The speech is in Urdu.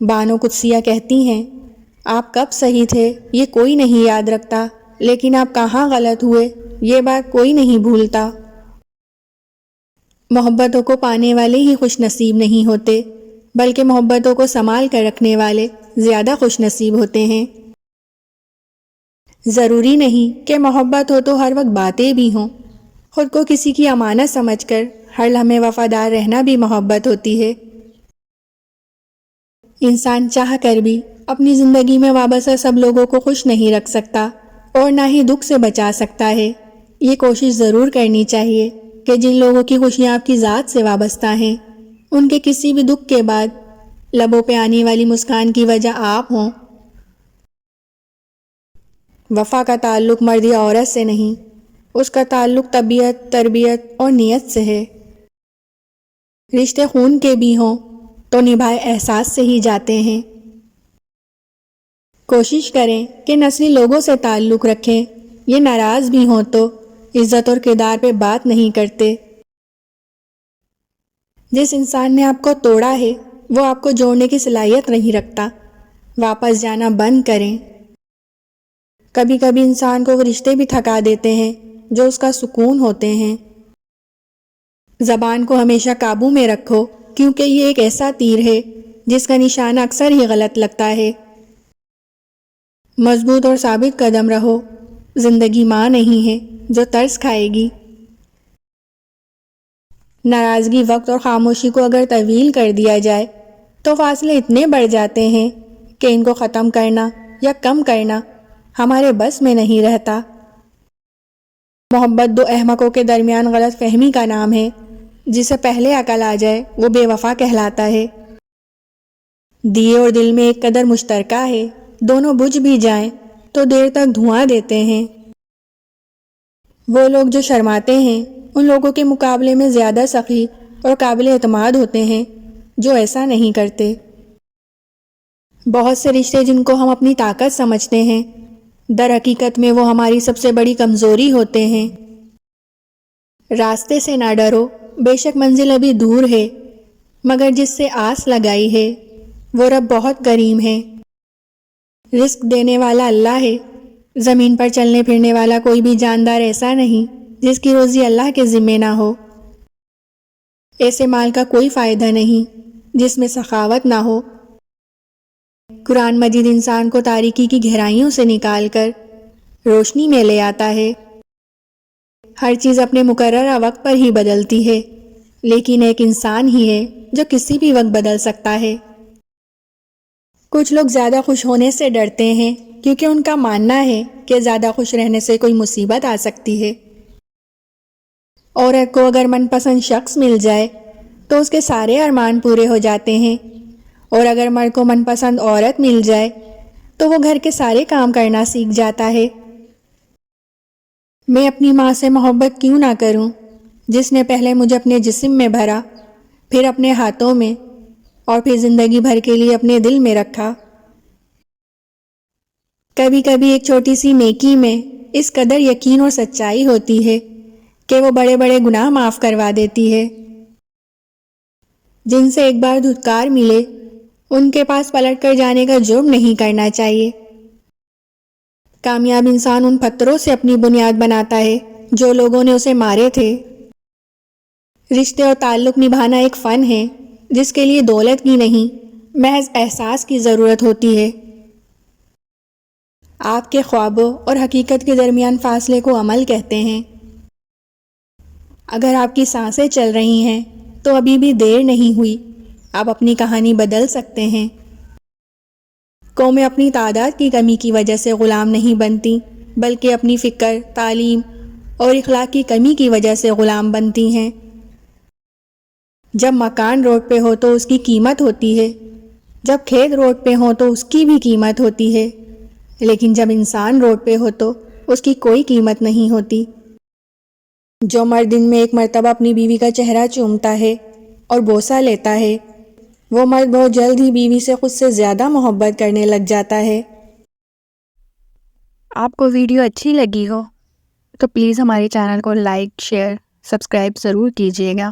بانو قدسیہ کہتی ہیں، آپ کب صحیح تھے یہ کوئی نہیں یاد رکھتا، لیکن آپ کہاں غلط ہوئے یہ بات کوئی نہیں بھولتا۔ محبتوں کو پانے والے ہی خوش نصیب نہیں ہوتے، بلکہ محبتوں کو سنبھال کر رکھنے والے زیادہ خوش نصیب ہوتے ہیں۔ ضروری نہیں کہ محبت ہو تو ہر وقت باتیں بھی ہوں، خود کو کسی کی امانت سمجھ کر ہر لمحے وفادار رہنا بھی محبت ہوتی ہے۔ انسان چاہ کر بھی اپنی زندگی میں وابستہ سب لوگوں کو خوش نہیں رکھ سکتا اور نہ ہی دکھ سے بچا سکتا ہے۔ یہ کوشش ضرور کرنی چاہیے کہ جن لوگوں کی خوشیاں آپ کی ذات سے وابستہ ہیں، ان کے کسی بھی دکھ کے بعد لبوں پہ آنے والی مسکان کی وجہ آپ ہوں۔ وفا کا تعلق مرد یا عورت سے نہیں، اس کا تعلق طبیعت، تربیت اور نیت سے ہے۔ رشتے خون کے بھی ہوں تو نبھائے احساس سے ہی جاتے ہیں۔ کوشش کریں کہ نسلی لوگوں سے تعلق رکھیں، یہ ناراض بھی ہوں تو عزت اور کردار پہ بات نہیں کرتے۔ جس انسان نے آپ کو توڑا ہے وہ آپ کو جوڑنے کی صلاحیت نہیں رکھتا، واپس جانا بند کریں۔ کبھی کبھی انسان کو وہ رشتے بھی تھکا دیتے ہیں جو اس کا سکون ہوتے ہیں۔ زبان کو ہمیشہ قابو میں رکھو، کیونکہ یہ ایک ایسا تیر ہے جس کا نشانہ اکثر ہی غلط لگتا ہے۔ مضبوط اور ثابت قدم رہو، زندگی ماں نہیں ہے جو ترس کھائے گی۔ ناراضگی وقت اور خاموشی کو اگر طویل کر دیا جائے تو فاصلے اتنے بڑھ جاتے ہیں کہ ان کو ختم کرنا یا کم کرنا ہمارے بس میں نہیں رہتا۔ محبت دو احمقوں کے درمیان غلط فہمی کا نام ہے، جسے پہلے عقل آ جائے وہ بے وفا کہلاتا ہے۔ دیے اور دل میں ایک قدر مشترکہ ہے، دونوں بجھ بھی جائیں تو دیر تک دھواں دیتے ہیں۔ وہ لوگ جو شرماتے ہیں ان لوگوں کے مقابلے میں زیادہ سخی اور قابل اعتماد ہوتے ہیں جو ایسا نہیں کرتے۔ بہت سے رشتے جن کو ہم اپنی طاقت سمجھتے ہیں، در حقیقت میں وہ ہماری سب سے بڑی کمزوری ہوتے ہیں۔ راستے سے نہ ڈرو، بے شک منزل ابھی دور ہے، مگر جس سے آس لگائی ہے وہ رب بہت کریم ہے۔ رزق دینے والا اللہ ہے، زمین پر چلنے پھرنے والا کوئی بھی جاندار ایسا نہیں جس کی روزی اللہ کے ذمہ نہ ہو۔ ایسے مال کا کوئی فائدہ نہیں جس میں سخاوت نہ ہو۔ قرآن مجید انسان کو تاریکی کی گہرائیوں سے نکال کر روشنی میں لے آتا ہے۔ ہر چیز اپنے مقررہ وقت پر ہی بدلتی ہے، لیکن ایک انسان ہی ہے جو کسی بھی وقت بدل سکتا ہے۔ کچھ لوگ زیادہ خوش ہونے سے ڈرتے ہیں کیونکہ ان کا ماننا ہے کہ زیادہ خوش رہنے سے کوئی مصیبت آ سکتی ہے۔ عورت کو اگر من پسند شخص مل جائے تو اس کے سارے ارمان پورے ہو جاتے ہیں، اور اگر مرد کو من پسند عورت مل جائے تو وہ گھر کے سارے کام کرنا سیکھ جاتا ہے۔ میں اپنی ماں سے محبت کیوں نہ کروں جس نے پہلے مجھے اپنے جسم میں بھرا، پھر اپنے ہاتھوں میں، اور پھر زندگی بھر کے لیے اپنے دل میں رکھا۔ کبھی کبھی ایک چھوٹی سی نیکی میں اس قدر یقین اور سچائی ہوتی ہے کہ وہ بڑے بڑے گناہ معاف کروا دیتی ہے۔ جن سے ایک بار دھتکار ملے ان کے پاس پلٹ کر جانے کا جرم نہیں کرنا چاہیے۔ کامیاب انسان ان پتھروں سے اپنی بنیاد بناتا ہے جو لوگوں نے اسے مارے تھے۔ رشتے اور تعلق نبھانا ایک فن ہے جس کے لیے دولت کی نہیں، محض احساس کی ضرورت ہوتی ہے۔ آپ کے خوابوں اور حقیقت کے درمیان فاصلے کو عمل کہتے ہیں۔ اگر آپ کی سانسیں چل رہی ہیں تو ابھی بھی دیر نہیں ہوئی، آپ اپنی کہانی بدل سکتے ہیں۔ قومیں اپنی تعداد کی کمی کی وجہ سے غلام نہیں بنتی، بلکہ اپنی فکر، تعلیم اور اخلاق کی کمی کی وجہ سے غلام بنتی ہیں۔ جب مکان روڈ پہ ہو تو اس کی قیمت ہوتی ہے، جب کھیت روڈ پہ ہو تو اس کی بھی قیمت ہوتی ہے، لیکن جب انسان روڈ پہ ہو تو اس کی کوئی قیمت نہیں ہوتی۔ جو مرد دن میں ایک مرتبہ اپنی بیوی کا چہرہ چومتا ہے اور بوسہ لیتا ہے، وہ مرد بہت جلد ہی بیوی سے خود سے زیادہ محبت کرنے لگ جاتا ہے۔ آپ کو ویڈیو اچھی لگی ہو تو پلیز ہمارے چینل کو لائک، شیئر، سبسکرائب ضرور کیجیے گا۔